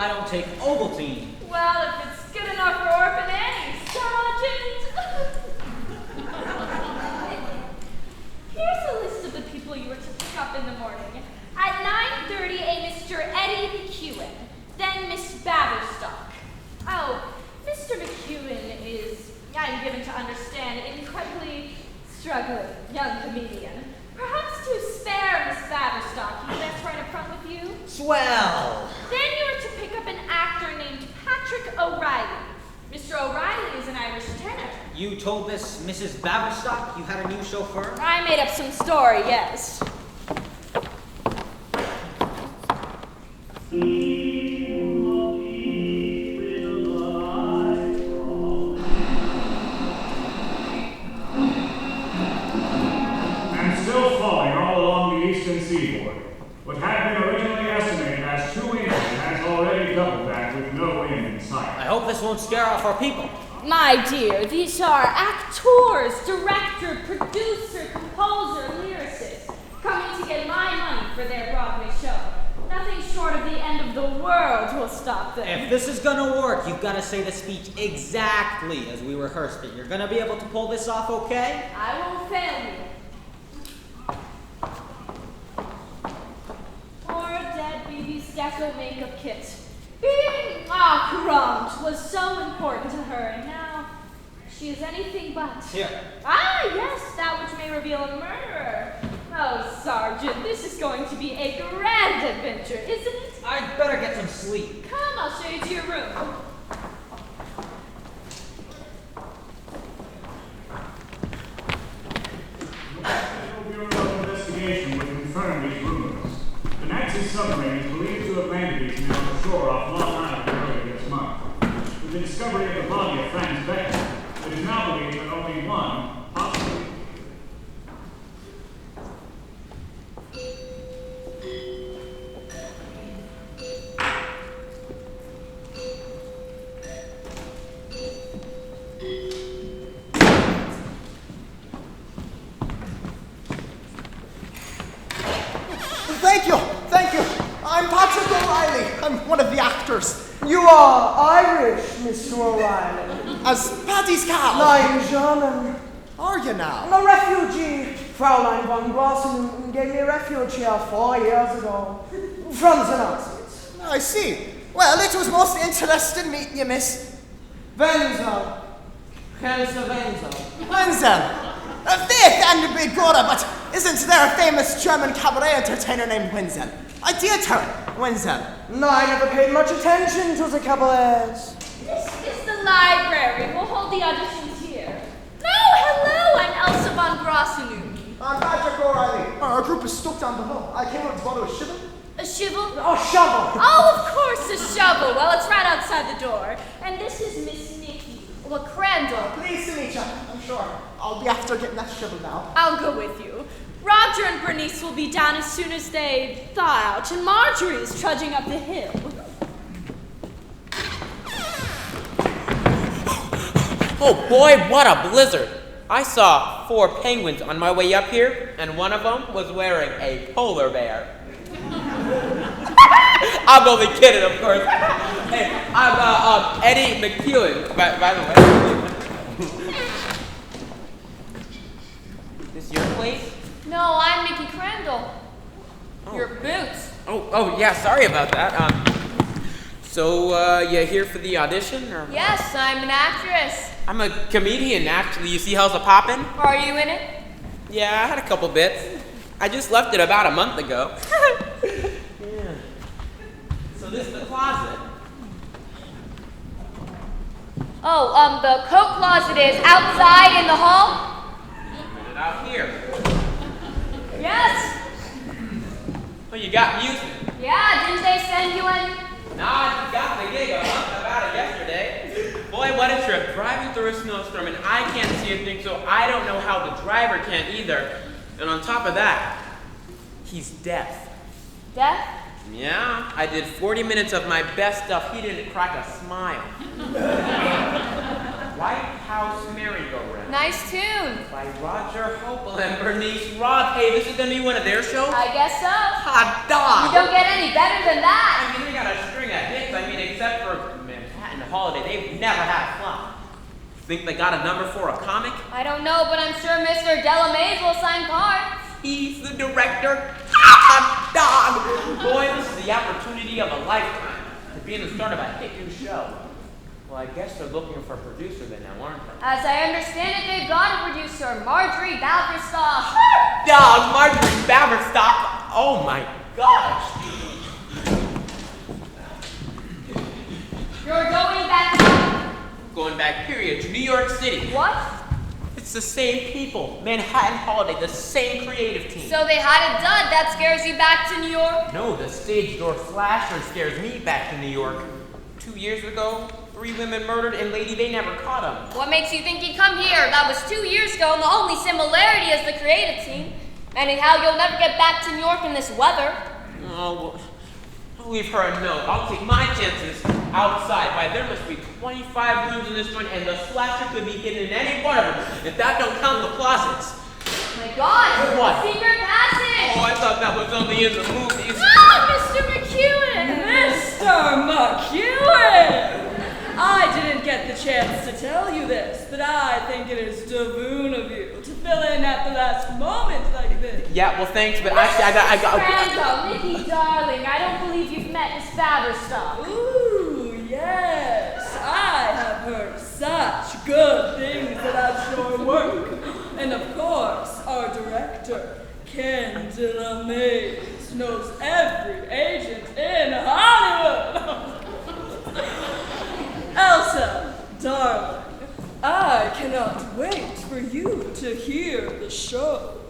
I don't take Ovaltine. Well, if it's good enough for Orphan Annie, Sergeant. Here's a list of the people you were to pick up in the morning. At 9:30, a Mr. Eddie McEwen, then Miss Baverstock. Oh, Mr. McEwen is, I'm given to understand, an incredibly struggling young comedian. Perhaps to spare Miss Baverstock, he'd best right up front with you. Swell! Then you were to pick up an actor named Patrick O'Reilly. Mr. O'Reilly is an Irish tenor. You told this Mrs. Baverstock you had a new chauffeur? I made up some story, yes. Still falling all along the eastern seaboard. What had been originally estimated as 2 inches has already doubled that with no wind in sight. I hope this won't scare off our people. My dear, these are actors, director, producer, composer, lyricist, coming to get my money for their Broadway show. Nothing short of the end of the world will stop them. If this is gonna work, you've got to say the speech exactly as we rehearsed it. You're gonna be able to pull this off, okay? I won't fail you. Poor dead baby's deco makeup kit. Being crumbed was so important to her, and now she is anything but. Here. Ah, yes, that which may reveal a murderer. Oh, Sergeant, this is going to be a grand adventure, isn't it? I'd better get some sleep. Come, I'll show you to your room. The National Bureau of Investigation would confirm these rumors. The Nazi submarine is believed to have landed near the shore off Long Island earlier this month. With the discovery of the body of Franz Becker, it is now believed that only one, possibly. Thank you. I'm Patrick O'Reilly. I'm one of the actors. You are Irish, Mr. O'Reilly. As Paddy's cow. I'm German. Are you now? I'm a refugee. Fraulein von Grossen gave me refuge here 4 years ago. From the Nazis. I see. Well, it was most interesting meeting you, miss. Wenzel. Helse Wenzel. Wenzel. Faith and be good, but isn't there a famous German cabaret entertainer named Wenzel? I did her, Wenzel. No, I never paid much attention to the cabarets. This is the library. We'll hold the auditions here. Oh, hello, I'm Elsa von Grossenau. I'm Patrick O'Reilly. Our group is stuck down below. I came up to borrow a shovel. A shovel? Oh, shovel. Oh, of course, a shovel. Well, it's right outside the door. And this is Miss Nikki. Well, Crandall. Pleased to meet you, I'm sure. I'll be after getting that shovel now. I'll go with you. Roger and Bernice will be down as soon as they thaw out, and Marjorie is trudging up the hill. Oh boy, what a blizzard! I saw 4 penguins on my way up here, and one of them was wearing a polar bear. I'm only kidding, of course. Hey, I'm Eddie McEwen, by the way. This your place? No, I'm Mickey Crandall. Oh. Your boots. Oh, yeah, sorry about that. So, you here for the audition, or? Yes, I'm an actress. I'm a comedian, actually. You see how's a poppin'? Are you in it? Yeah, I had a couple bits. I just left it about a month ago. Yeah. So this is the closet. Oh, the coat closet is outside in the hall? Put it out here. Yes. Oh, you got music? Yeah, didn't they send you in? Nah, I got the gig a month about it yesterday. Boy, what a trip. Driving through a snowstorm and I can't see a thing, so I don't know how the driver can either. And on top of that, he's deaf. Deaf? Yeah, I did 40 minutes of my best stuff. He didn't crack a smile. White House Merry-Go-Round. Nice tune. By Roger Hopel and Bernice Roth. Hey, this is gonna be one of their shows? I guess so. Hot dog! You don't get any better than that. I mean, they got a string of hits. I mean, except for Manhattan Holiday, they've never had a flop. Think they got a number for a comic? I don't know, but I'm sure Mr. Delamaze will sign cards. He's the director. Ah, dog! Boy, this is the opportunity of a lifetime to be in the start of a hit new show. Well, I guess they're looking for a producer then now, aren't they? As I understand it, they've got a producer, Marjorie Balverstock. Dog, Marjorie Baverstock. Oh my gosh. You're going back home. Going back, period, to New York City. What? It's the same people. Manhattan Holiday, the same creative team. So they had a dud. That scares you back to New York? No, the stage door slasher scares me back to New York. 2 years ago, 3 women murdered, and lady, they never caught him. What makes you think he'd come here? That was 2 years ago, and the only similarity is the creative team. Anyhow, you'll never get back to New York in this weather. Oh, well, I'll leave her a note. I'll take my chances outside. Why, there must be 25 rooms in this joint, and the slasher could be hidden in any one of them, if that don't count the closets. Oh my God! What? Secret passage! Oh, I thought that was only in the movies. Ah, Mr. McEwen! Mr. McEwen! I didn't get the chance to tell you this, but I think it is divoon of you to fill in at the last moment like this. Yeah, well, thanks, but actually, I got. Randall, Mickey, darling, I don't believe you've met Miss Baverstock. Ooh, yes. I have heard such good things about your work. And of course, our director, Ken DeLamaze, knows every agent in Hollywood. Elsa, darling, I cannot wait for you to hear the show.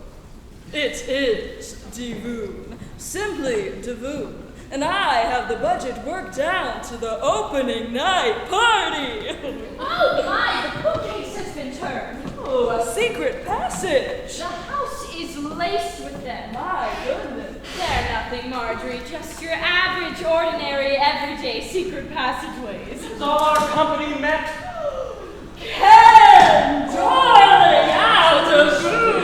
It is divoon, simply divoon, and I have the budget worked down to the opening night party. Oh my, the bookcase has been turned. Oh, a secret passage. The house is laced with them. My goodness. They're nothing, Marjorie, just your average, ordinary, everyday secret passageways. It's all our company met. Ken, darling, out of food.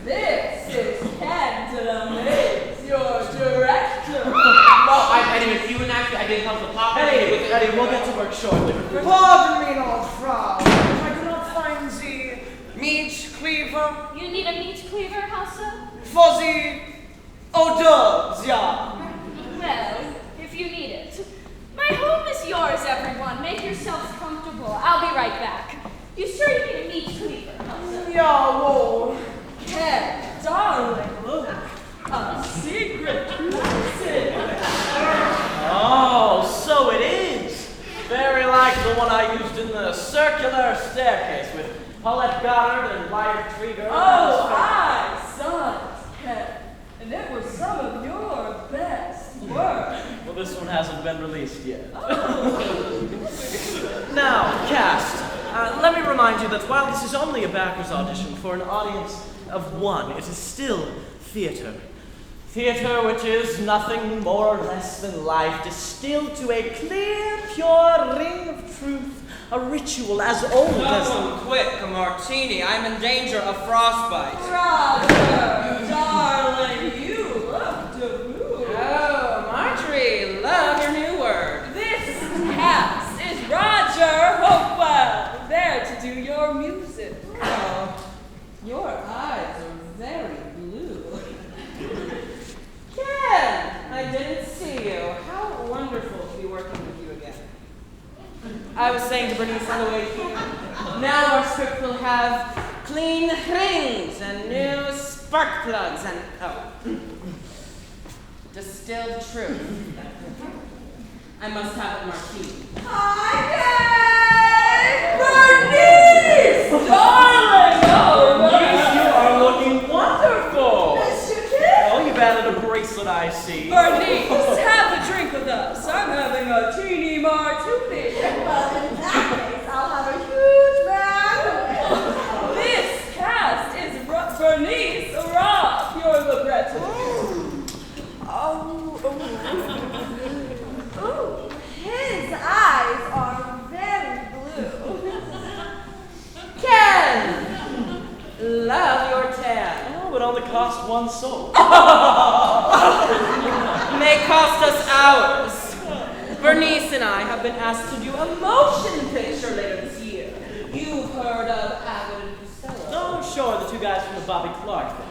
This is Ken DeLamaze, your director. Well, I didn't even see you in action. I didn't help the pop. Eddie, we'll get to work shortly. Pardon me, old Frau. I do not find the meat cleaver You need a meat cleaver, how so? for the hors d'oeuvres, yeah. Well, if you need it. My home is yours, everyone. Make yourselves comfortable. I'll be right back. You sure you need a meat cleaver, how so? Yeah, whoa. Ken, darling, look. A secret passage. Oh, so it is. Very like the one I used in the circular staircase with Paulette Goddard and Wyatt Krieger. Oh, I saw it, Ken. And it was some of your best work. Well, this one hasn't been released yet. Oh. Now, cast, let me remind you that while this is only a backers audition for an audience of 1, it is still theater. Theater which is nothing more or less than life distilled to a clear, pure ring of truth, a ritual as old as... Someone quick, a martini. I'm in danger of frostbite. Roger, darling, you look divoon. Oh, Marjorie, love your new word. This cast is Roger Hopewell, there to do your music. Oh, your eyes are very blue. Ken, I didn't see you. How wonderful to be working with you again. I was saying to Bernice on the way here, now our script will have clean rings and new spark plugs and, distilled truth. I must have a martini. Bernice! Darling! Oh, Yes, you are looking wonderful! Yes, you did. Oh, you've added a bracelet, I see. Bernice, have a drink with us. I'm having a teeny martini. Well, in that case, I'll have a huge bag. This cast is Bernice Roth, your libretto. Ooh, his eyes are very blue. Ken! Love your tan. Oh, but only cost one soul. May cost us hours. Bernice and I have been asked to do a motion picture later this year. You've heard of Abbott and Costello? Oh, sure, the two guys from the Bobby Clark thing.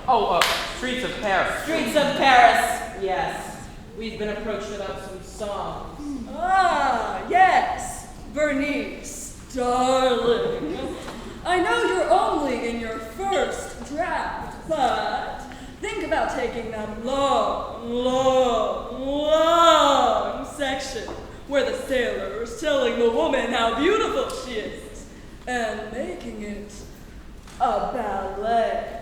Streets of Paris. Streets of Paris, yes. We've been approached about some songs. Ah, yes, Bernice, darling. I know you're only in your first draft, but think about taking that long section where the sailor is telling the woman how beautiful she is and making it a ballet.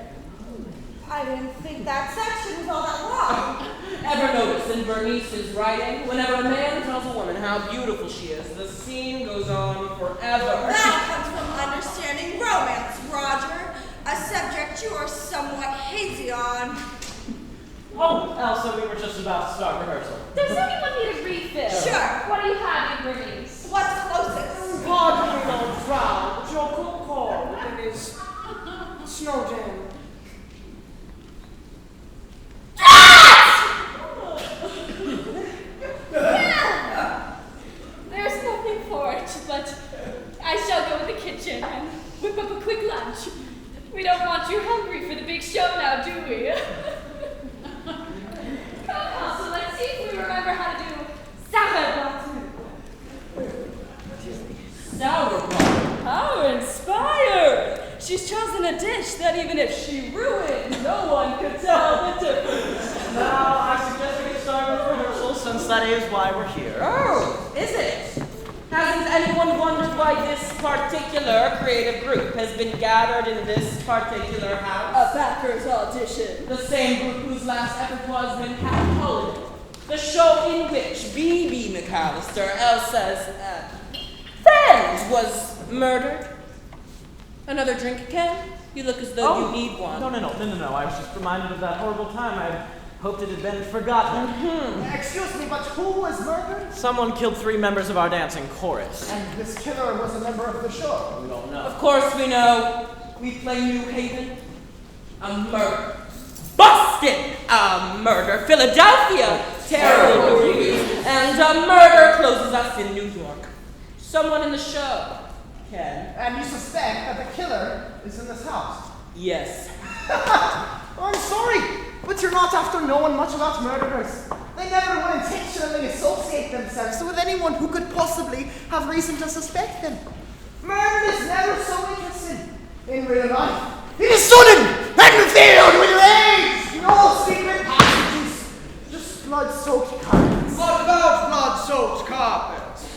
I didn't think that section was all that long. Ever notice in Bernice's writing, whenever a man tells a woman how beautiful she is, the scene goes on forever. That comes from understanding romance, Roger. A subject you are somewhat hazy on. Oh, Elsa, we were just about to start rehearsal. Does anyone need a refill? Sure. What do you have in Bernice? What's closest? Pardon me, old Frau, but your cook called and is Snowden. There's nothing for it, but I shall go in the kitchen and whip up a quick lunch. We don't want you hungry for the big show now, do we? Come on, so let's see if we remember how to do sauerkraut. Sauerkraut. How inspired! She's chosen a dish that even if she ruined, no one could tell the difference. Now, I suggest we get started with rehearsal, since that is why we're here. Oh, is it? Hasn't anyone wondered why this particular creative group has been gathered in this particular house? A backer's audition. The same group whose last effort was Manhattan Holiday, the show in which B.B. McAllister, Elsa's friend, was murdered. Another drink, Ken? You look as though you need one. No. I was just reminded of that horrible time. I hoped it had been forgotten. Excuse me, but who was murdered? Someone killed 3 members of our dancing chorus. And this killer was a member of the show. We don't know. Of course we know. We play New Haven. A murder. Boston! A murder. Philadelphia! Terrible reviews. And a murder closes us in New York. Someone in the show. Ken? And you suspect that the killer is in this house. Yes. I'm sorry, but you're not after knowing much about murderers. They never would intentionally associate themselves with anyone who could possibly have reason to suspect them. Murder is never so interesting in real life. It is sudden and filled with rage. No secret passages, just blood-soaked carpets. What about blood-soaked carpets?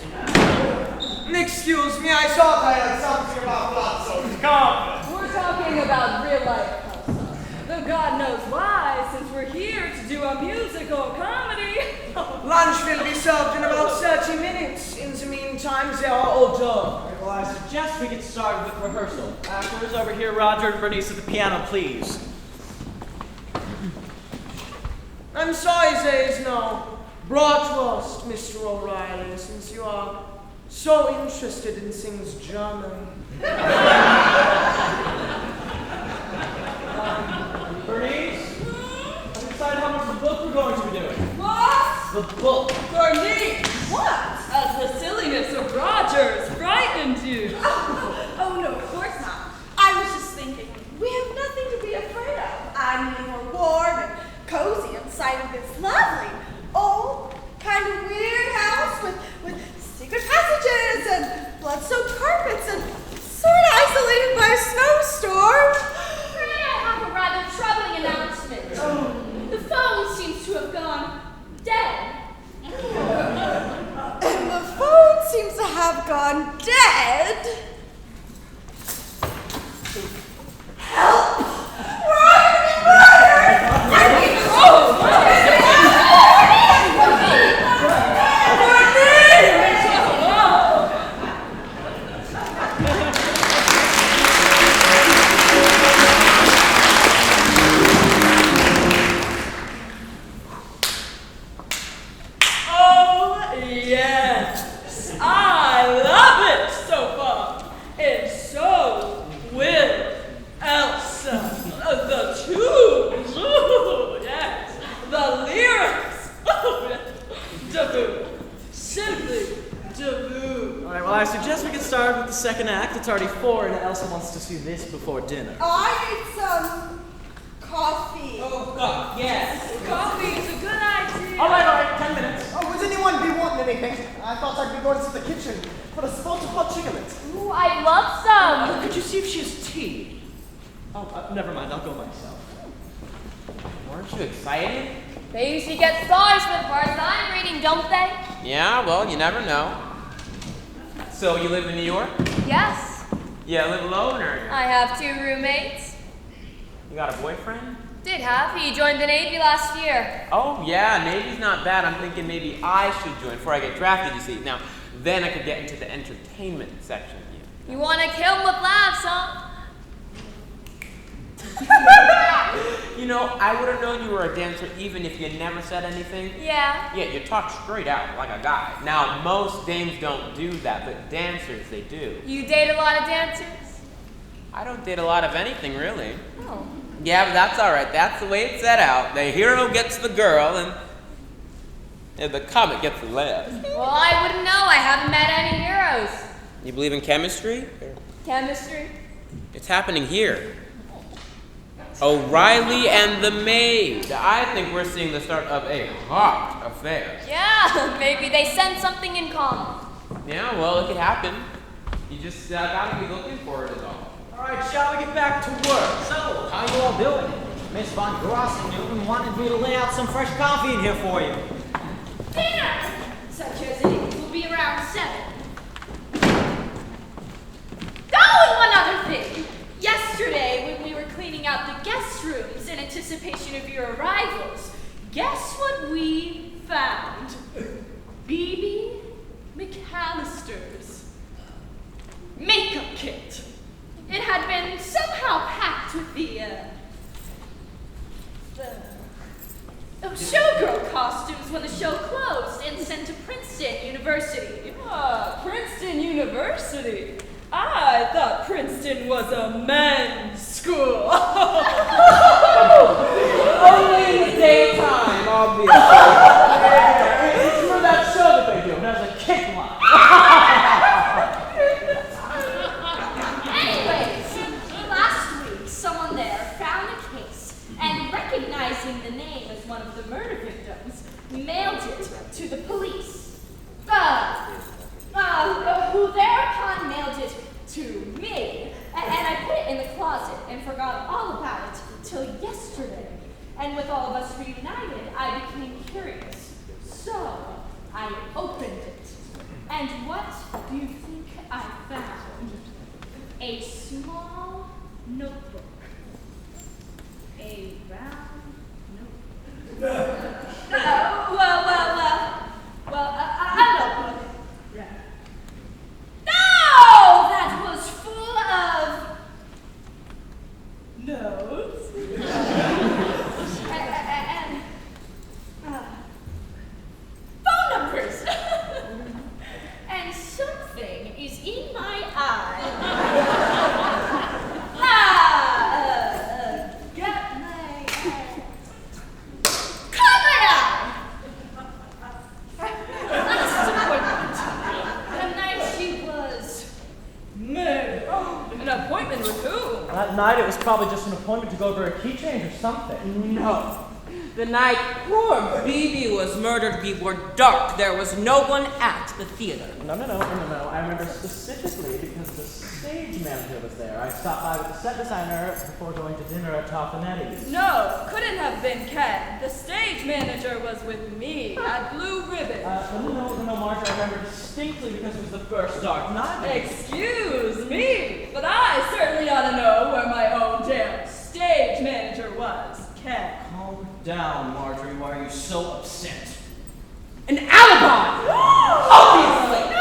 Excuse me, I thought I heard something about blood-soaked carpets. We're talking about real life, Elsa. Though God knows why, since we're here to do a musical comedy. Lunch will be served in about 30 minutes. In the meantime, there are hors d'oeuvres. Well, I suggest we get started with rehearsal. Actors over here, Roger and Bernice at the piano, please. I'm sorry there is no bratwurst, Mr. O'Reilly, since you are so interested in things German. Bernice? Have you decided how much of the book we're going to be doing? What? The book. Bernice! What? As the silliness of Rogers frightened you. Oh, no, of course not. I was just thinking, we have nothing to be afraid of. I mean, we're warm and cozy inside of this lovely, old, kind of weird house with secret passages and blood-soaked carpets and sort of isolated by a snowstorm. Fred, I have a rather troubling announcement. The phone seems to have gone dead. And the phone seems to have gone dead. Help! We're all gonna be murdered! I mean, Yes, I love it so far. It's so will guess we get started with the second act. It's already 4 and Elsa wants to see this before dinner. I need some coffee. Oh, God, yes. Coffee is a good idea. All right, 10 minutes. Oh, would anyone be wanting anything? I thought I'd be going to the kitchen for a spot of hot chocolate. Ooh, I'd love some. Could you see if she has tea? Oh, never mind. I'll go myself. Weren't you excited? They usually get stars for the parts I'm reading, don't they? Yeah, well, you never know. So you live in New York? Yes. Yeah, live alone or? I have 2 roommates. You got a boyfriend? Did have. He joined the Navy last year. Oh, yeah, Navy's not bad. I'm thinking maybe I should join before I get drafted, you see. Now, then I could get into the entertainment section. You want to kill him with laughs, huh? You know, I would have known you were a dancer even if you never said anything. Yeah. Yeah, you talk straight out like a guy. Now, most dames don't do that, but dancers, they do. You date a lot of dancers? I don't date a lot of anything, really. Oh. Yeah, but that's all right. That's the way it's set out. The hero gets the girl, and the comet gets the laugh. Well, I wouldn't know. I haven't met any heroes. You believe in chemistry? Chemistry? It's happening here. O'Reilly and the maid. I think we're seeing the start of a hot affair. Yeah, maybe they sense something in common. Yeah, well, it could happen. You just gotta be looking for it is all. All right, shall we get back to work? So, how you all doing? Miss Von Gross and Newton wanted me to lay out some fresh coffee in here for you. Dinner, such as it is, will be around 7. Oh, and one other thing. Yesterday, when we were cleaning out the guest rooms in anticipation of your arrivals, guess what we found? B.B. McAllister's makeup kit. It had been somehow packed with the showgirl costumes when the show closed and sent to Princeton University. Ah, Princeton University. I thought Princeton was a men's school. Only in the daytime, obviously. It's for that show that they do. It has a kick line. Anyways, last week, someone there found a case and, recognizing the name as one of the murder victims, mailed it to the police. Who thereupon mailed it to me. And I put it in the closet and forgot all about it till yesterday. And with all of us reunited, I became curious. So I opened it. And what do you think I found? A small notebook. A round notebook. A notebook. No! That was full of notes. and phone numbers. And something is in my eye. Got my caught my eye. The night she was murdered. An appointment with who? That night it was probably just an appointment to go over a key change or something. No. The night poor BB was murdered, we were dark. There was no one at the theater. No. I remember specifically because the stage manager was there. I stopped by with the set designer before going to dinner at Toffanetti's. No, couldn't have been Ken. The stage manager was with me at Blue Ribbon. No, Marge, I remember distinctly because it was the first Dark Knight. Excuse me, but I certainly ought to know where my own damn stage manager was, Ken. Calm down, Marjorie. Why are you so upset? An alibi! Obviously! No.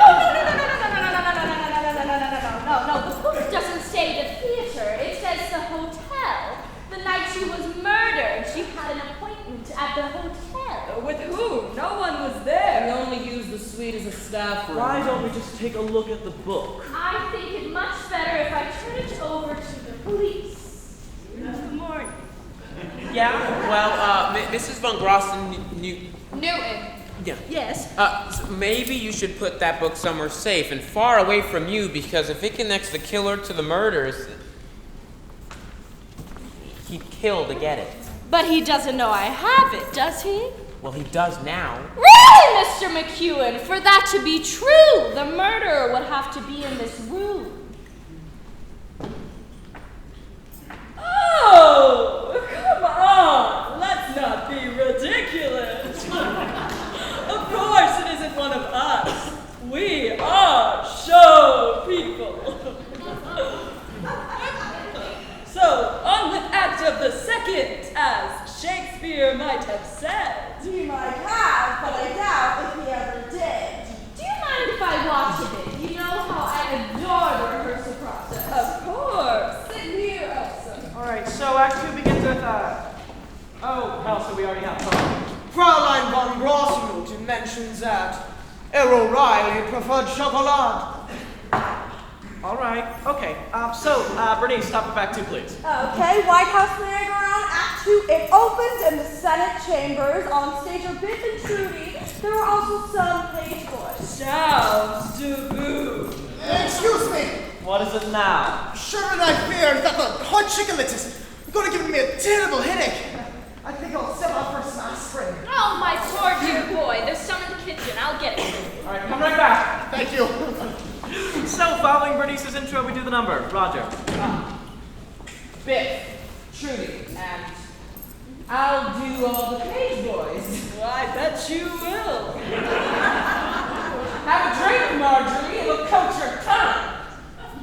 The book doesn't say the theater. It says the hotel. The night she was murdered, she had an appointment at the hotel. With who? No one was We there. only used the suite as a staff room. Why don't we just take a look at the book? I think it much better if I turn it over to the police. Good morning. Yeah, well, Mrs. Von Grossen Newton. Yeah. Yes. Maybe you should put that book somewhere safe and far away from you, because if it connects the killer to the murders, he'd kill to get it. But he doesn't know I have it, does he? Well, he does now. Really, Mr. McEwen? For that to be true, the murderer would have to be in this room. Oh, come on. Let's not be ridiculous. Of course it isn't one of us. We are show people. So, on with Act of the Second, as Shakespeare might have said. He might have, but I doubt if he ever did. Do you mind if I watch a bit? You know how I adore the rehearsal process. Of course. Sit here, Elsa. Alright, so Act 2 begins with, Elsa, we already have Fraulein von Grossenroot mentions that O'Reilly preferred chocolate. Alright, okay. Bernice, stop at back 2, please. Okay, White House merry-go-round, Act 2. It opens in the Senate chambers. On stage are Biff and Trudy. There are also some page boys. Sounds taboo. Excuse me. What is it now? Sure did I fear that the hot chicken is going to give me a terrible headache. I think I'll settle up for some aspirin. Oh, my poor dear boy. There's some in the kitchen. I'll get it. Alright, come right back. Thank you. So, following Bernice's intro, we do the number. Roger. Biff, Trudy, and I'll do all the page boys. Well, I bet you will. Have a drink, Marjorie. It'll coat your tongue.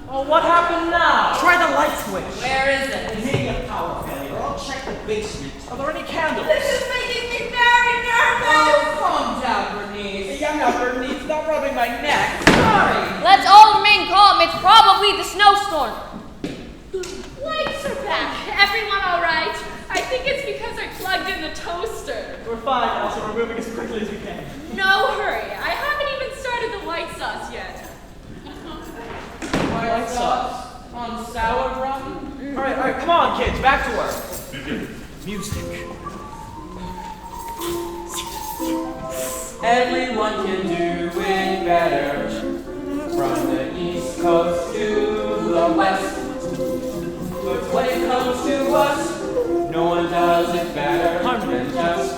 Well, what happened now? Try the light switch. Where is it? It may be a power failure. I'll check the basement. Are there any candles? This is making me very nervous. Oh, calm down, Bernice. Yeah, no, Bernice, stop rubbing my neck. Sorry. Let's all remain calm. It's probably the snowstorm. Lights are back. Everyone all right? I think it's because I plugged in the toaster. We're fine, Elsa. We're moving as quickly as we can. No hurry. I haven't even started the white sauce yet. White sauce on sauerbraten? Alright, come on, kids. Back to work. Music. Everyone can do it better. From the East Coast to the West. But when it comes to us, no one does it better than just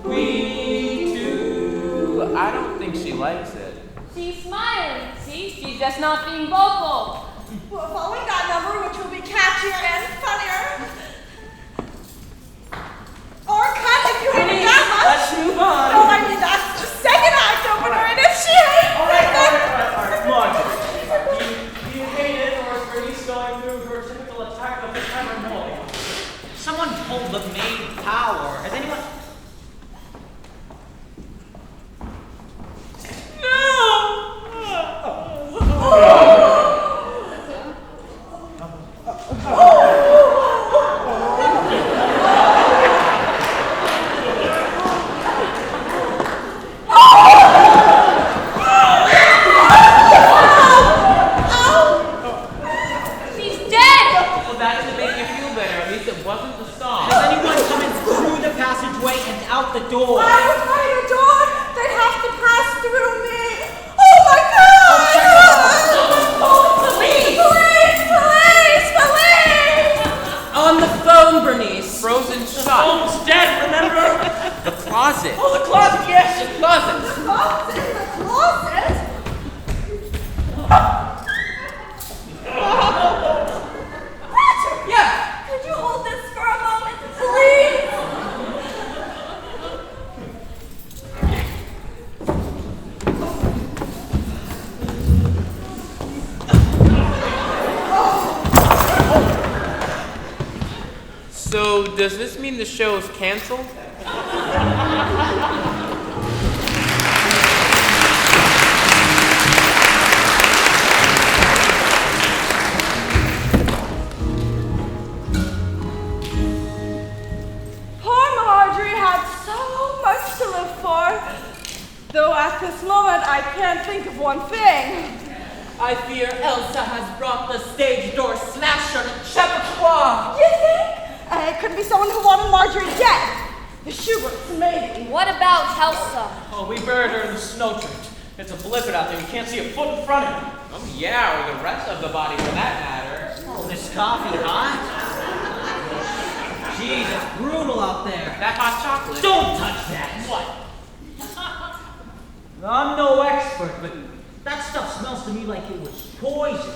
we two. I don't think she likes it. She's smiling. See, she's just not being vocal. Well, following that number, which will be catchier and funnier. Or cut if you hate it that much. Let's move on. No, I mean, that's the second act opener, and if she hates Alright. Marjorie, do you hate it, or is Bernice going through her typical attack of the paranoia? Someone pulled the main power. Has anyone... She's dead. Well, that doesn't make you feel better. At least it wasn't the song. Has anyone come in through the passageway and out the door? I was find a door, they'd have to pass through me. Oh my God! Police! Police! On the phone, Bernice. Frozen shut. Phone's dead, remember? The closet. Oh, the closet, yes! The closet. Phone's in the closet? Roger! Yeah. Could you hold this for a moment, please? So, does this mean the show is canceled? Poor Marjorie had so much to live for. Though at this moment I can't think of one thing. I fear Elsa has brought the stage door smasher to Chappaqua. You think? It could be someone who wanted Marjorie dead. The Schuberts, maybe. What about Helsa? Oh, we buried her in the snow drift. It's a blizzard out there. You can't see a foot in front of you. Oh yeah, or the rest of the body for that matter. Oh, this coffee, huh? Jeez, it's brutal out there. That hot chocolate. Don't touch that. What? I'm no expert, but that stuff smells to me like it was poison.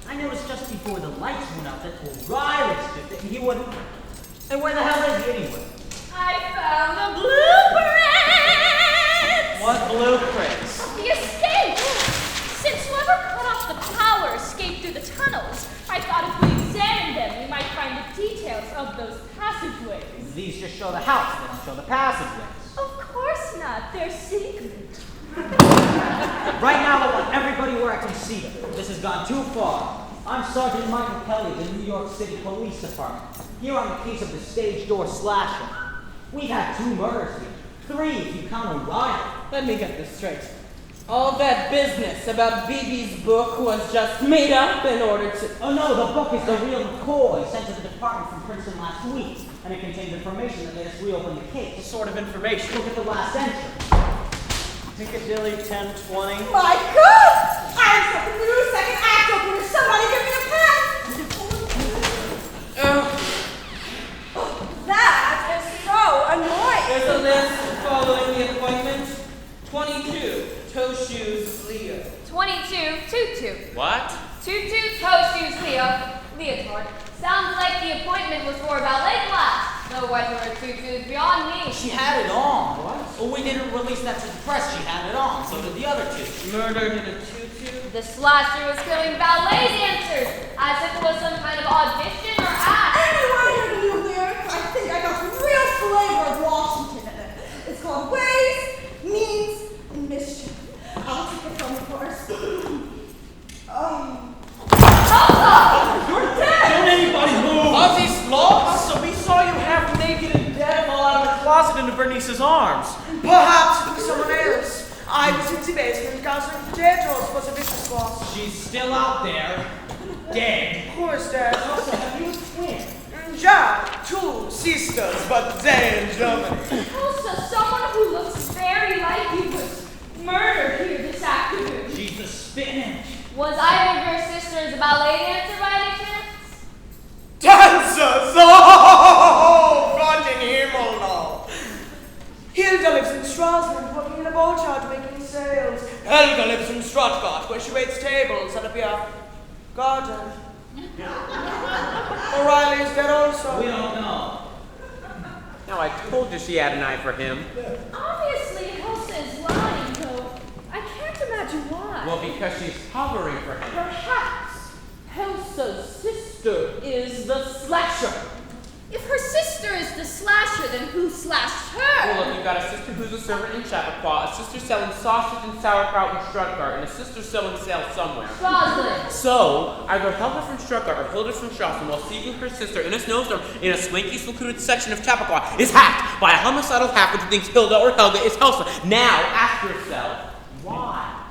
I noticed just before the lights went out that O'Reilly did it, and he wouldn't. And where the hell is he anyway? I found the blueprints! What blueprints? The escape! Since whoever cut off the power escaped through the tunnels, I thought if we examined them, we might find the details of those passageways. These just show the house, they don't show the passageways. Of course not. They're secret. Right now, I want everybody where I can see them. This has gone too far. I'm Sergeant Michael Kelly of the New York City Police Department, here on the case of the stage door slasher. We've had 2 murders here. 3 if you count O'Reilly. Let me get this straight. All that business about Bibi's book was just made up in order to... Oh no, the book is the real McCoy sent to the department from Princeton last week, and it contained information that made us reopen the case. What sort of information? Look at the last entry. Piccadilly 1020. My God! I'm stuck in the new second act opener. Somebody give me a pen! That is so annoying. There's a list following the appointment. 22, toe shoes, Leo. 22, tutu. What? Tutu, toe shoes, leotard. Sounds like the appointment was for a ballet class. Though whether a tutu is beyond me. She had it on. What? Well, we didn't release that to the press. She had it on. So did the other 2. Murdered in a tutu. The slasher was killing ballet dancers, as if it was some kind of audition or act. Anyone heard a new lyric? I think I got the real flavor of Washington in it. It's called Ways, Means, and Mischief. I'll take it from the course. You're dead! Don't anybody move! Ozzy Sloth? So we saw you half naked and dead fall out of the closet into Bernice's arms. Perhaps it was someone else. I was in the basement gathering potatoes for the vicious boss. She's still out there, dead. Who is dead? Also, have you a twin? Yeah, 2 sisters, but they in Germany. Also, someone who looks very like you was murdered here this afternoon. She's the spinach. Was either of your sisters a ballet dancer by any chance? Dancers! Oh, Gott in Himmel, no. Hilda lives in Strasbourg, working in a boatyard making sails. Helga lives in Stuttgart, where she waits tables at a beer garden. O'Reilly is dead also. We don't know. Now I told you she had an eye for him. Obviously, Helsa is lying, though I can't imagine why. Well, because she's hovering for him. Perhaps Helsa's sister is the slasher. If her sister is the slasher, then who slashed her? Well, look, you've got a sister who's a servant in Chappaqua, a sister selling sausage and sauerkraut in Stuttgart, and a sister selling sales somewhere. Roslyn. So, either Helga from Stuttgart or Hilda from Strasbourg, while seeking her sister in a snowstorm in a swanky, secluded section of Chappaqua, is hacked by a homicidal hacker who thinks Hilda or Helga is Helsa. Now, ask yourself, why?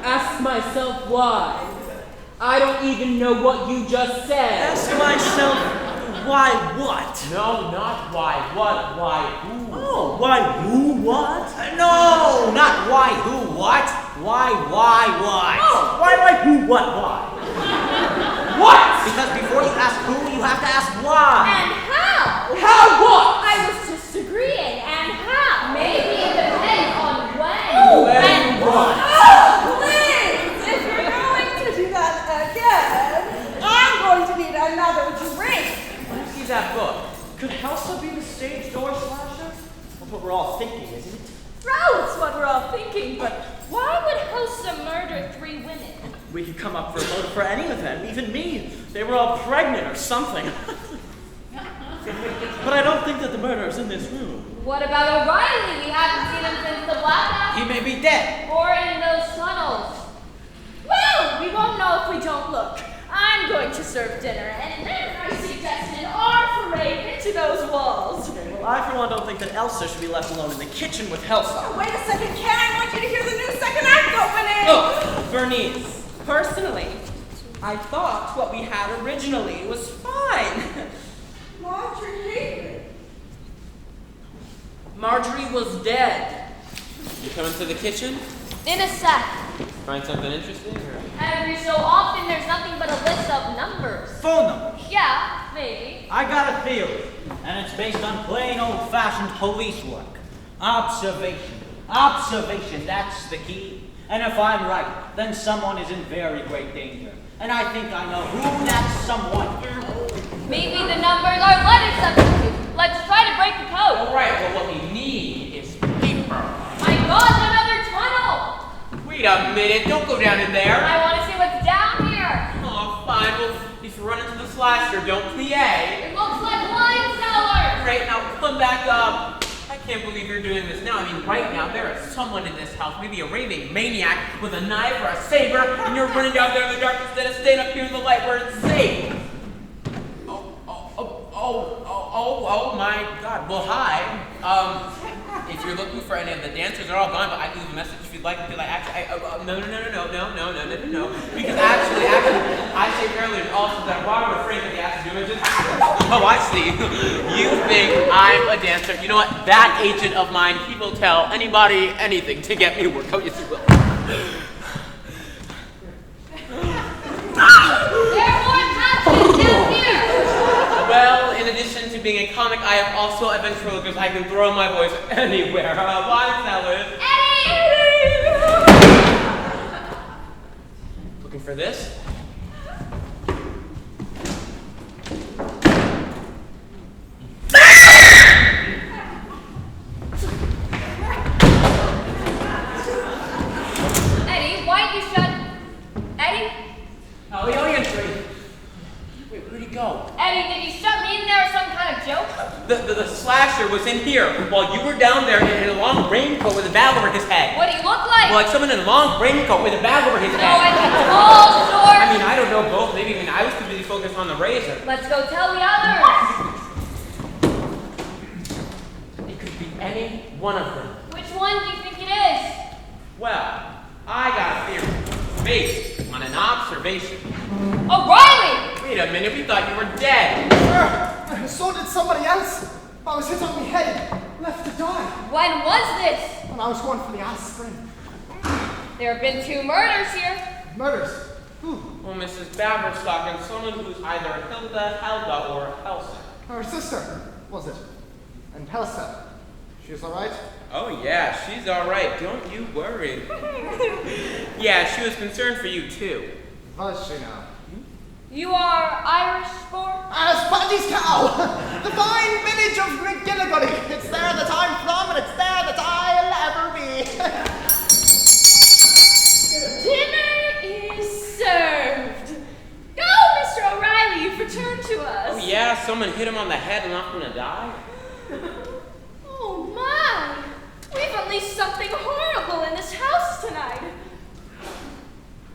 Ask myself why. I don't even know what you just said. Ask myself, why what? No, not why. What? Why? Who? Oh, why who what? No, not why, who, what? Why, what? Oh, why who what why? What? Because before you ask who, you have to ask why. And how? How what? I was just agreeing. And how? Maybe it depends on when. When and what? Oh, please! If you're going to do that again, I'm going to need another drink. See that book. Could Helsa be the stage door slasher? That's what we're all thinking, isn't it? True, it's what we're all thinking, but why would Helsa murder 3 women? We could come up for a motive for any of them, even me. They were all pregnant or something. But I don't think that the murderer's in this room. What about O'Reilly? We haven't seen him since the blackout. He may be dead. Or in those tunnels. Well, we won't know if we don't look. I'm going to serve dinner, and then I suggest an arm parade into those walls. Okay, well, I for one don't think that Elsa should be left alone in the kitchen with Helsa. Wait a second, Ken. I want you to hear the new second act opening. Look, Bernice, personally, I thought what we had originally was fine. Marjorie hated. Marjorie was dead. You come into the kitchen? In a sec. Find something interesting? Or? Every so often, there's nothing but a list of numbers. Phone numbers. Yeah, maybe. I got a theory, and it's based on plain old-fashioned police work. Observation. Observation, that's the key. And if I'm right, then someone is in very great danger. And I think I know who that someone is. Maybe the numbers are letter substitutes. Let's try to break the code. All right, well, what we need is paper. My God, another tunnel! Wait a minute, don't go down in there. I want to see what's down here. Oh, fine, well, if you run into the slasher, don't PA. It looks like wine cellars. Great, now come back up. I can't believe you're doing this now. I mean, right now, there is someone in this house, maybe a raving maniac with a knife or a saber, and you're running down there in the dark instead of staying up here in the light where it's safe. Oh my God. Well, hi. If you're looking for any of the dancers, they're all gone, but I can leave a message if you'd like. Because no. Because actually, I saved earlier also that Robert Frank of the Acid Images. Oh, I see. You think I'm a dancer. You know what? That agent of mine, he will tell anybody anything to get me work. Oh, yes, he will. There are more patches down here. Well, in addition to being a comic, I am also a ventriloquist. I can throw my voice anywhere. Wine cellars. Eddie! Looking for this? Eddie, why don't you shut... Eddie? Oh, the entry. Wait, where'd he go? Eddie, did you shut me in there or some kind of joke? The slasher was in here while you were down there in a long raincoat with a bag over his head. What do you look like? Well, like someone in a long raincoat with a bag over his No, head. I mean tall, short. I mean, I don't know both. Maybe even I was too busy focused on the razor. Let's go tell the others. It could be any one of them. Which one do you think it is? Well, I got a theory based on an observation. O'Reilly! Wait a minute, we thought you were dead. Sure, so did somebody else. I was hit on my head, left to die. When was this? When I was going for the aspirin. There have been 2 murders here. Murders? Who? Well, Mrs. Baberstock and someone who's either Hilda, Helga, or Elsa. Her sister, was it? And Helsa. She's alright? Oh yeah, she's alright, don't you worry. Yeah, she was concerned for you too. Was she now? You are Irish born? As Paddy's cow! The fine village of McGillicuddy. It's there that I'm from, and it's there that I'll ever be. Dinner is served. Go, Mr. O'Reilly, you've returned to us. Oh yeah, someone hit him on the head and not gonna die? Oh my! We've unleashed something horrible in this house tonight.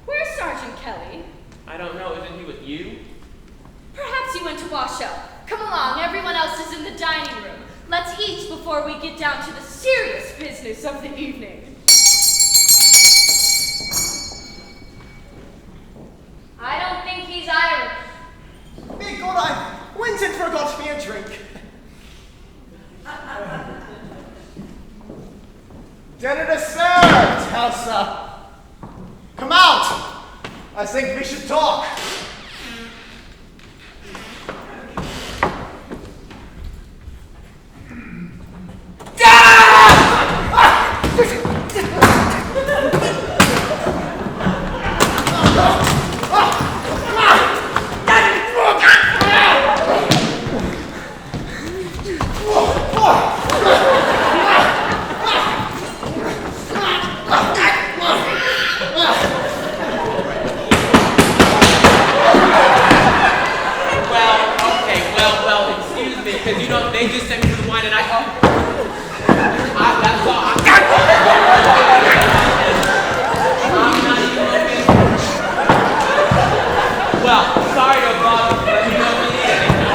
Where's Sergeant Kelly? I don't know, isn't he with you? Perhaps he went to wash up. Come along, everyone else is in the dining room. Let's eat before we get down to the serious business of the evening. I don't think he's Irish. Be good, I went and forgot me a drink. Dinner is served, Elsa. Come out. I think we should talk. Because you know, they just sent me to the wine and that's all. I'm not even looking. Well, sorry to bother you, but you don't need anything.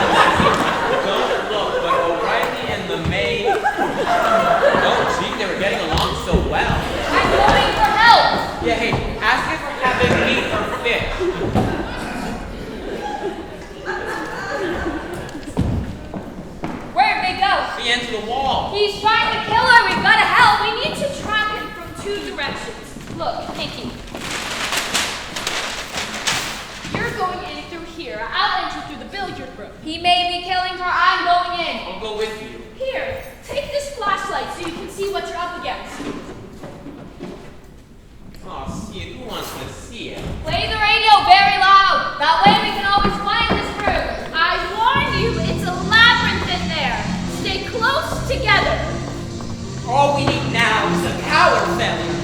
Don't look, but O'Reilly and the maid. Oh, gee, they were getting along so well. I'm looking for help. Yeah, hey, ask if we're having meat or fish. the end of the wall. He's trying to kill her. We've got to help. We need to trap him from 2 directions. Look, Nikki. You're going in through here. I'll enter through the billiard room. He may be killing her. I'm going in. I'll go with you. Here, take this flashlight so you can see what you're up against. Oh, see it. Who wants to see it? Play the radio very loud. That way we can always find this room. I warn you, it's a labyrinth in there. Stay close together. All we need now is a power failure.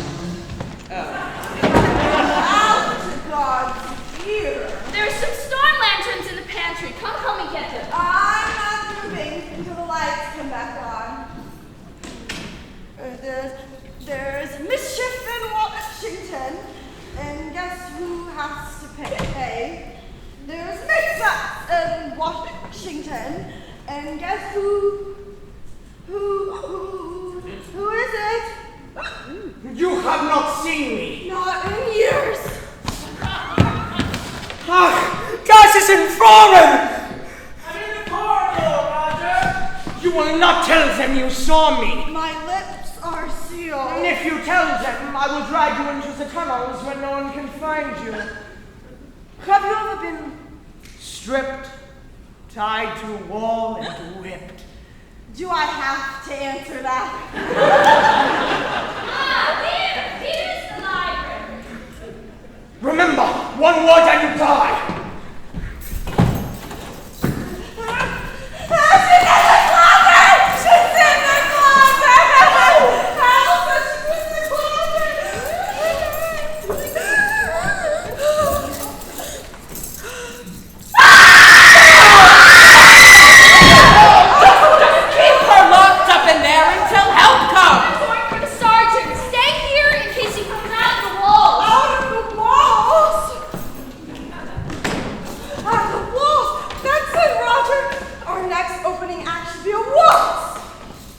Out to God's ear. There's some storm lanterns in the pantry. Come help me get them. I'm not moving until the lights come back on. There's mischief in Washington, and guess who has to pay? There's mix-up in Washington, and guess who is it? You have not seen me. Not in years. Das ist in Foreign! I'm in the corridor, Roger! You will not tell them you saw me. My lips are sealed. And if you tell them, I will drag you into the tunnels where no one can find you. Have you ever been stripped, tied to a wall, and whipped? Do I have to answer that? Here's the library. Remember, one word and you die.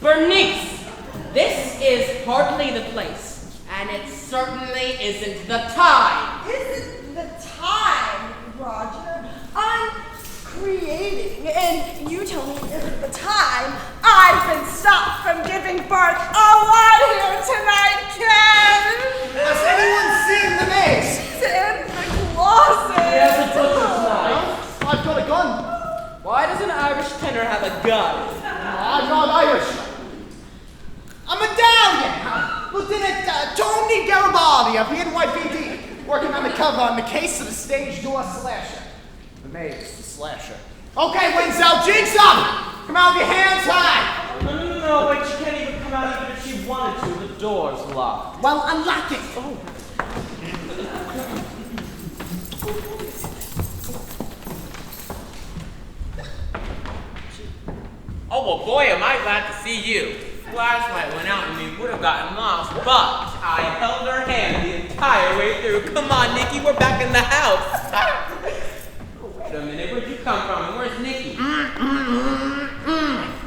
Bernice, this is hardly the place, and it certainly isn't the time. Isn't the time, Roger? I'm creating, and you tell me isn't the time. I've been stopped from giving birth a lot here tonight, Ken. Has anyone seen the maze? It's in the closet. There's a butcher's knife. I've got a gun. Why does an Irish tenor have a gun? I'm not Irish. I'm Medallion. Lieutenant Tony Garibaldi of the NYPD, working undercover on the case of the stage door slasher. The maze, the slasher. Okay, Wenzel, jigs up! Come out with your hands high! No, wait, she can't even come out even if she wanted to. The door's locked. Well, unlock it! Oh, well, boy, am I glad to see you. Flashlight went out and we would have gotten lost, but I held her hand the entire way through. Come on, Nikki, we're back in the house. Wait a minute, where'd you come from? And where's Nikki?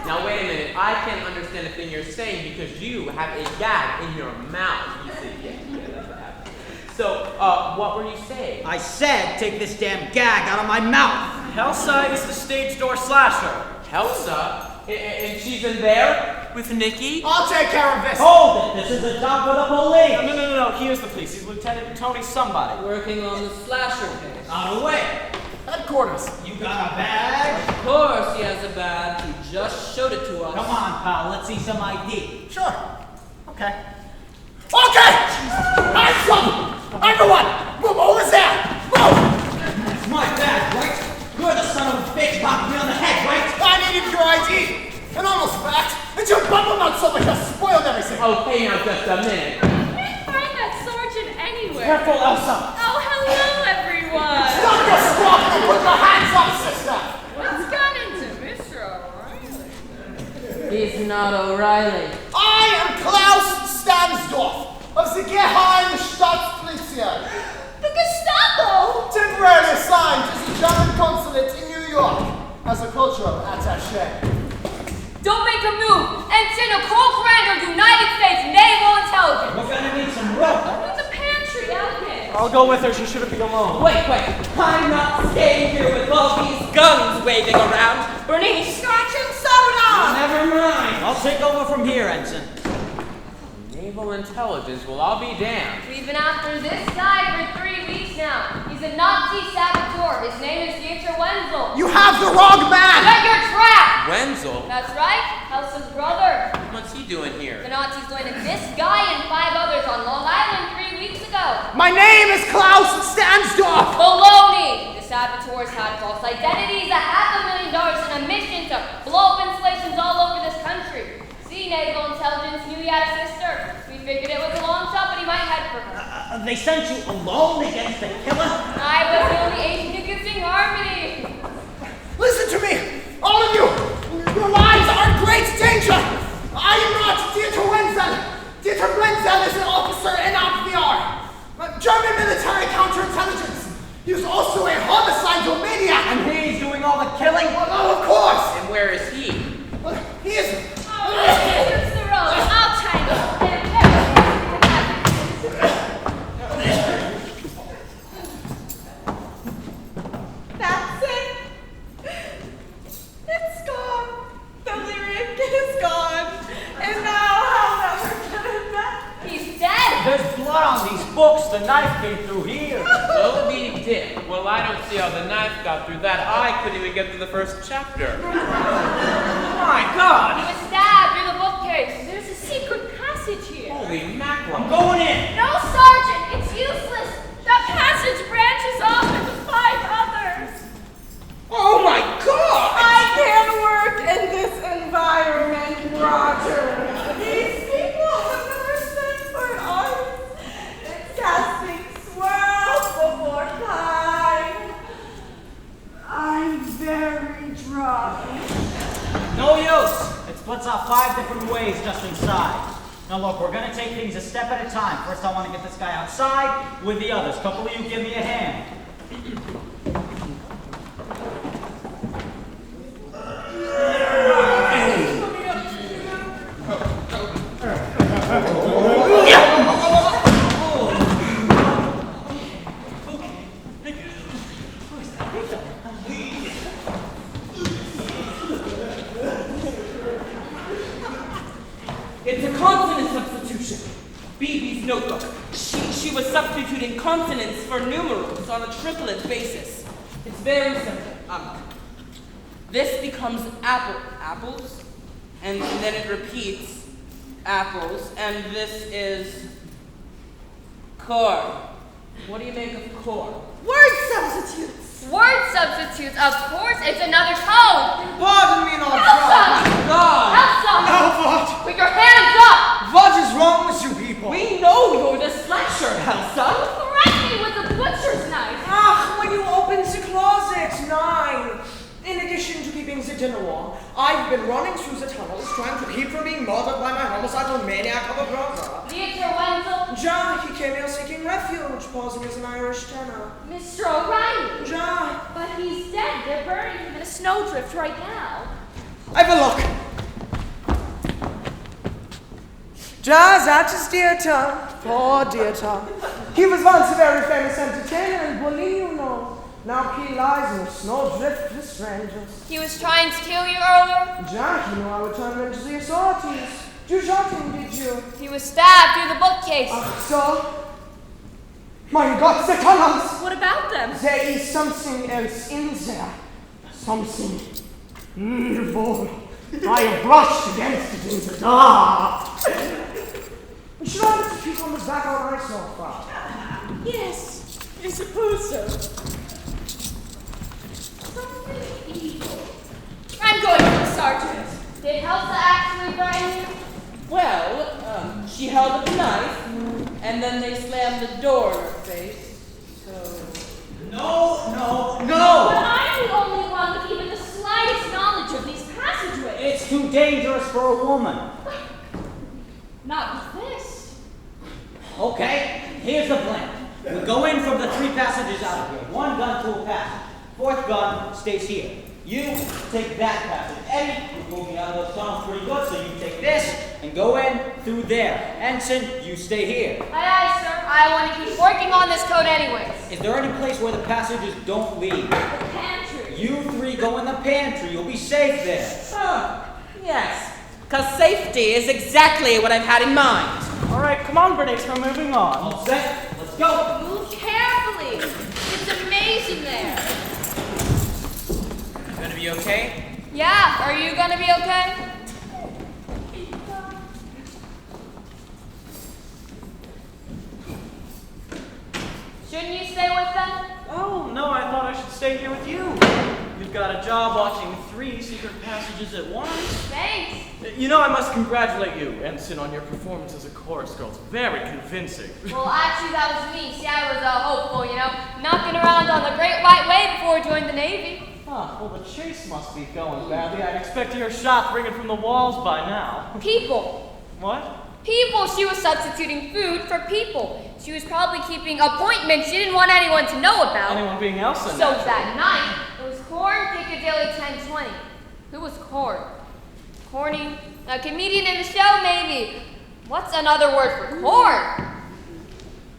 Now, wait a minute. I can't understand a thing you're saying because you have a gag in your mouth. You said, yeah, that's what happened. So, what were you saying? I said, take this damn gag out of my mouth. Elsa is the stage door slasher. Elsa? And she's in there with Nikki? I'll take care of this. Hold it. This is a job for the police. No. He is the police. He's Lieutenant Tony somebody. Working on the slasher case. Out of the way. Headquarters. You got a bag? Of course he has a badge. He just showed it to us. Come on, pal. Let's see some ID. Sure. Okay. Okay! Hands up! Everyone! Move over there! Move! It's my bag, right? You're the son of a bitch popped me on the head, right? I needed your ID! And almost fact, and your bubble nuts over here spoiled everything! Okay, now just a minute. I can't find that sergeant anywhere. Careful, Elsa! Oh, hello, everyone. Stop your squawking and put your hands up, sister! What's gone into Mr. O'Reilly? He's not O'Reilly. I am Klaus Stansdorf of the Geheime Staatspolizei. The Gestapo. Temporarily assigned to the German consulate in New York as a cultural attaché. Don't make a move and send a call commander of United States Naval Intelligence. We're gonna need some rope. In the pantry, out there. I'll go with her. She shouldn't be alone. Wait. I'm not staying here with all these guns waving around. Bernice, Scotch and soda. Never mind. I'll take over from here, Ensign. Naval intelligence, well, I'll be damned. We've been after this guy for 3 weeks now. He's a Nazi saboteur. His name is Dieter Wenzel. You have the wrong man! Shut your trap! Wenzel? That's right. Helson's brother. What's he doing The here? Nazis landed this guy and 5 others on Long Island 3 weeks ago. My name is Klaus Stansdorf! Baloney! The saboteurs had false identities, $500,000 and a mission to blow up installations all over this country. See, naval intelligence knew he had a sister. We figured it was a long shot, but he might head for her. They sent you alone against the killer? I was the only agent who could sing harmony. Listen to me! All of you! Your lives are in great danger! I am not Dieter Wenzel! Dieter Wenzel is an officer in Abwehr! German military counterintelligence! He is also a homicidal maniac! And he's doing all the killing? Well, of course! And where is he? He is... Here's the road. I'll tangle. That's it. It's gone. The lyric is gone. And now I'll never get it back. He's dead. There's blood on these books. The knife came through here. So be dick. Well, I don't see how the knife got through that. I couldn't even get through the first chapter. My God! He was stabbed through the bookcase. There's a secret passage here. Holy mackerel. I'm going in. No, Sergeant. It's useless. That passage branches off into 5 others. Oh my God! I can't work in this environment, Roger. These people have no respect for artists. It's casting swirls before time. I'm very drunk. No use. It splits out 5 different ways just inside. Now look, we're gonna take things a step at a time. First I want to get this guy outside with the others. Couple of you give me a hand. It's a consonant substitution. BB's notebook. She was substituting consonants for numerals on a triplet basis. It's very simple. This becomes apples, and then it repeats apples, and this is core. What do you make of core? Word substitutes. Word substitutes. Of course, it's another code. Pardon me, Lord Elsa! God. Elsa! Now what? Put your hands up! What is wrong with you people? We know you're the slasher, Elsa. Threaten me with a butcher's knife. Ah, when you open the closet, 9. In addition to keeping the dinner warm, I've been running through the tunnels trying to keep from being murdered by my homicidal maniac of a brother. Dieter Wenzel. Ja, he came here seeking refuge, posing as an Irish tenor. Mr. O'Reilly. Ja, But he's dead. They're burying him in a snowdrift right now. have a look. Ja, that is Dieter. Poor Dieter. He was once a very famous entertainer in Berlin, you know. Now he lies in a snowdrift with strangers. He was trying to kill you earlier. Jack, you know I would turn him into the authorities. You shot him, did you? He was stabbed through the bookcase. Ach so? Mein Gott, the tunnels! What about them? There is something else in there. Something evil. I have brushed against it in the dark. Should I let the people on the back on my sofa? Yes, I suppose so. I'm going to the sergeant. Did Elsa actually threaten you? Well, she held up a knife, and then they slammed the door in her face. So. No! But I'm the only one with even the slightest knowledge of these passageways. It's too dangerous for a woman. Not with this. Okay, here's the plan. We go in from the 3 passages out of here. 1 gun to a passage. 4th gun stays here. You take that passage. Eddie, you're moving out of those tunnels pretty good, so you take this and go in through there. Ensign, you stay here. Aye, sir. I want to keep working on this code anyways. Is there any place where the passages don't lead? The pantry. You 3 go in the pantry. You'll be safe there. Yes, because safety is exactly what I've had in mind. All right, come on, Bernice, we're moving on. All set? Let's go. Move carefully. It's a maze in there. You gonna be okay? Yeah, are you gonna be okay? Shouldn't you stay with them? Oh, no, I thought I should stay here with you. You've got a job watching 3 secret passages at once. Thanks. You know, I must congratulate you, Ensign, on your performance as a chorus girl. It's very convincing. Well, actually, that was me. See, I was hopeful, knocking around on the Great White Way before I joined the Navy. Ah, well, the chase must be going badly. I'd expect to hear shots ringing from the walls by now. People. What? People. She was substituting food for people. She was probably keeping appointments she didn't want anyone to know about. Anyone being Elsa? So that night, it was Corn Piccadilly 1020. Who was Corn? Corny? A comedian in the show, maybe. What's another word for corn?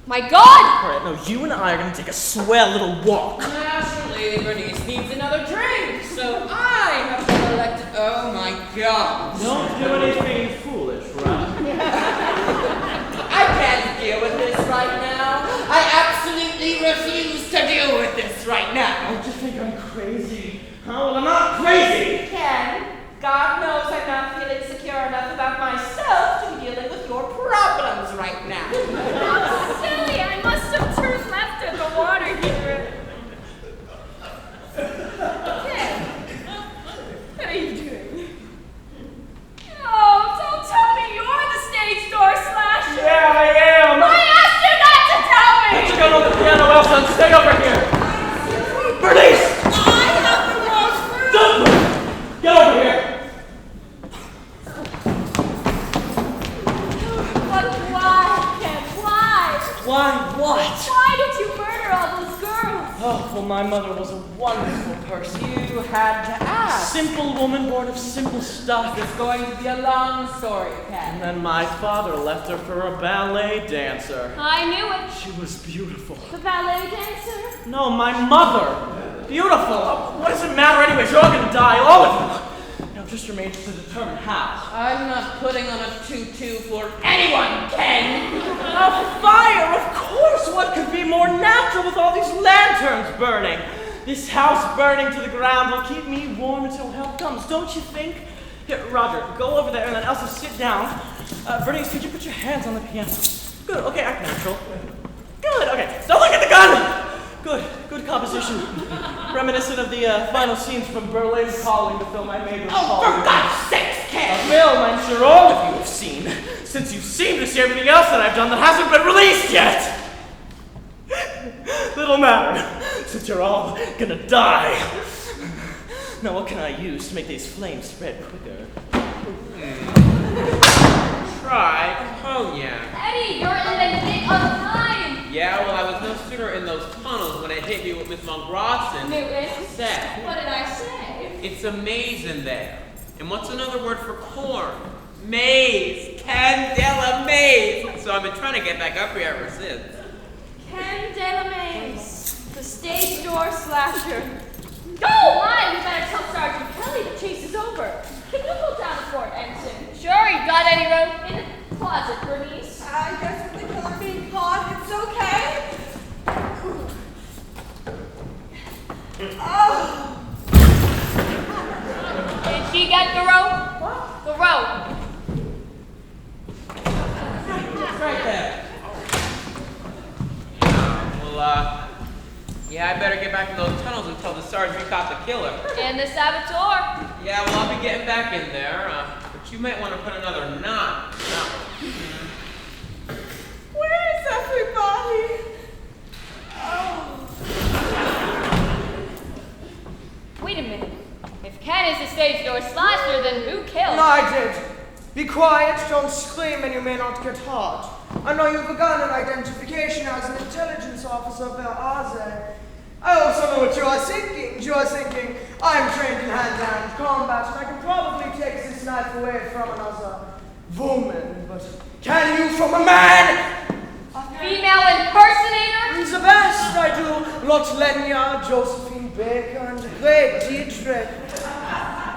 My God! All right, no, you and I are going to take a swell little walk. Naturally, Bernice needs another drink, so I have been elected. Oh my God. Don't do anything foolish, right? I can't deal with this right now. I absolutely refuse to deal with this right now. Don't you think I'm crazy? Huh? Well, I'm not crazy! Ken, God knows I'm not feeling secure enough about myself to be dealing with your problems right now. Silly, I must have turned left at the water heater. Ken, what are you doing? Oh, don't tell me you're the stage door slasher. Yeah, I am! I asked you not to tell me! Put your gun on the piano, Elsa, and stay over here! Bernice! I have the most room. Don't move! Get over here! But why, Ken? Why? Why what? Why did you murder all those girls? Oh, well, my mother was a wonderful person. You had to ask. Simple woman born of simple stuff. It's going to be a long story, Ken. And then my father left her for a ballet dancer. I knew it. She was beautiful. The ballet dancer? No, my mother. Beautiful. Oh, what does it matter anyways? You're all gonna die, all of you. Now it just remains to determine how. I'm not putting on a tutu for anyone, Ken. A fire, of course. What could be more natural with all these lanterns burning? This house burning to the ground will keep me warm until help comes, don't you think? Here, Roger, go over there and then Elsa, sit down. Bernice, could you put your hands on the piano? Good, okay, act natural. Good, okay. Don't look at the gun! Good composition. Reminiscent of the final scenes from Berlin Calling, the film I made with Paul. For God's sakes, A Ken! film I'm sure all of you have seen, since you've seen to see everything else that I've done that hasn't been released yet. Little matter, since you're all gonna die. Now what can I use to make these flames spread quicker? Try cognac. Eddie, you're in the nick of time. Yeah, well, I was no sooner in those tunnels when it hit me what Miss Mongrosson Newton. said. What did I say? It's a maze in there. And what's another word for corn? Maze. Candela maze. So I've been trying to get back up here ever since. Ken de la Maze, the stage door slasher. Oh, my, we better tell Sergeant Kelly the chase is over. Can you hold down the fort, Ensign? Sure, you got any room? In the closet, Bernice. I guess with the killer being caught, it's okay. Oh. Did she get the rope? What? The rope. It's right there. Well, yeah, I better get back in those tunnels and tell the sergeant we caught the killer. And the saboteur. Yeah, well, I'll be getting back in there, but you might want to put another knot. Where is everybody? Oh. Wait a minute. If Ken is the stage door slasher, then who killed? I did. Be quiet, don't scream, and you may not get hurt. I know you've begun an identification as an intelligence officer for Aze. I also know what you are thinking. You are thinking, I'm trained in hand-to-hand combat, and I can probably take this knife away from another woman, but can you from a man? A female impersonator? The best I do. Lot Lenya, Josephine Baker, and Ray Dietrich.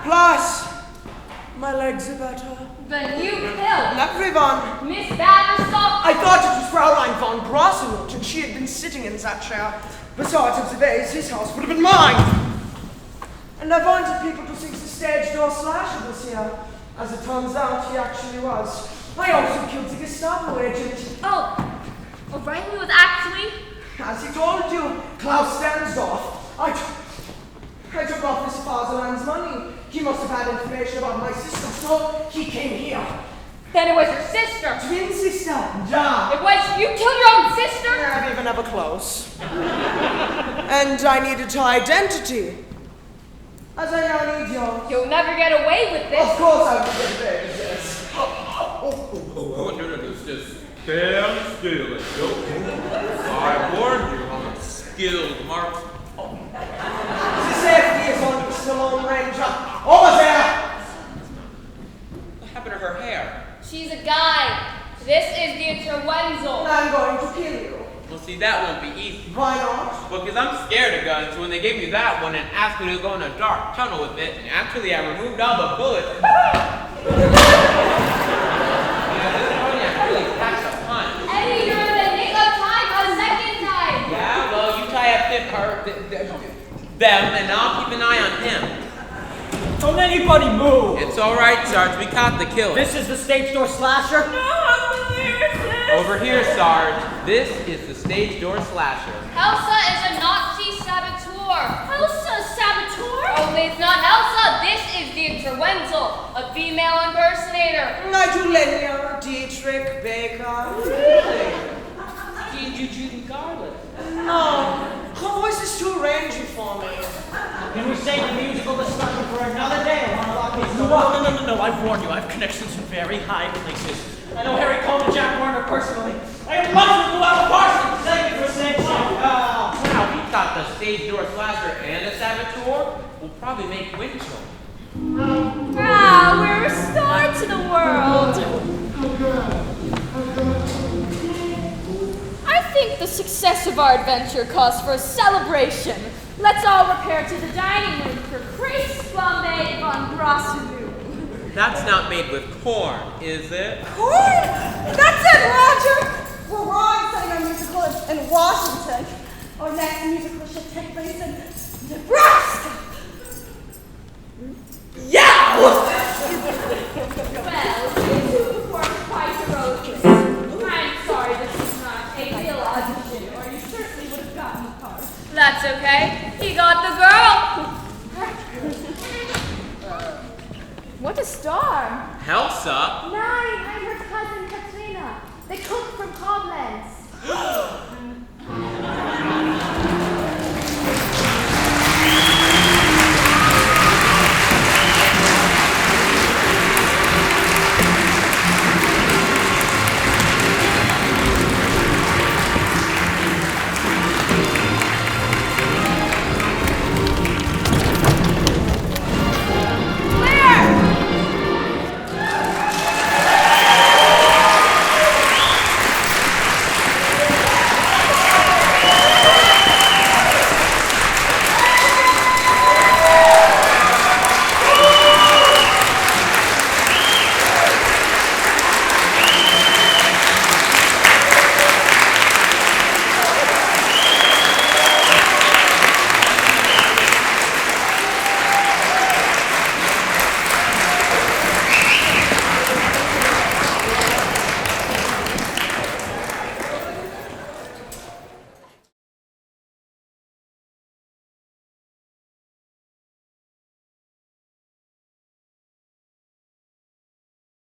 Plus, My legs are better. The new pill. Everyone. Miss Baverstock. I thought it was Fraulein von Grossenot, and she had been sitting in that chair. Besides, if the vase, his house would have been mine. And I wanted people to think the stage door slasher was here. As it turns out, he actually was. I also killed the Gestapo agent. Oh, O'Reilly was actually... As he told you, Klaus Stansdorf. I took off Miss Faserland's money. He must have had information about my sister, so he came here. Then it was your sister. Twin sister. Yeah. It was... You killed your own sister? Not even ever close. And I needed her identity. As I now need yours. You'll never get away with this. Of course I will get away with this. Oh, no, just stand still and don't move. I warned you, I'm a skilled marksman. The safety is on the Stallone Ranger. Over there! What happened to her hair? She's a guy. This is the interwenzel. I'm going to kill you. Well, see, that won't be easy. Why not? Well, because I'm scared of guns, so when they gave me that one and asked me to go in a dark tunnel with it, and actually I removed all the bullets. Really packs a punch. Eddie, you're in the nick of time a second time. Yeah, well, you tie up them, and I'll keep an eye on him. Don't anybody move! It's all right, Sarge. We caught the killer. This is the stage door slasher? Over here, Sarge. This is the stage door slasher. Elsa is a Nazi saboteur. Elsa Saboteur? Only it's not Elsa. This is the interwenzel, a female impersonator. Nigel Dietrich Baker. Really? Did you Judy Garland? No, her voice is too rangy for me. Can we save the musical discussion for another day? I want to lock these doors. No, I've warned you. I have connections in very high places. I know Harry Cole and Jack Warner personally. I have much to do out of Parsons. Thank you for saying so. Wow, we thought the stage door slasher and a saboteur will probably make Winchell. We're restored to the world. I think the success of our adventure calls for a celebration. Let's all repair to the dining room for crepes flambe von Grossenot. That's not made with corn, is it? Corn? That's it, Roger! We're wrong setting our musical in Washington. Our next musical should take place in Nebraska. Yeah! Well, you two performed quite heroically. I'm sorry this is not a real audition, or you certainly would have gotten the part. That's okay. He got the girl. What a star! Elsa? Nine, I'm her cousin Katrina. They cook from Koblenz.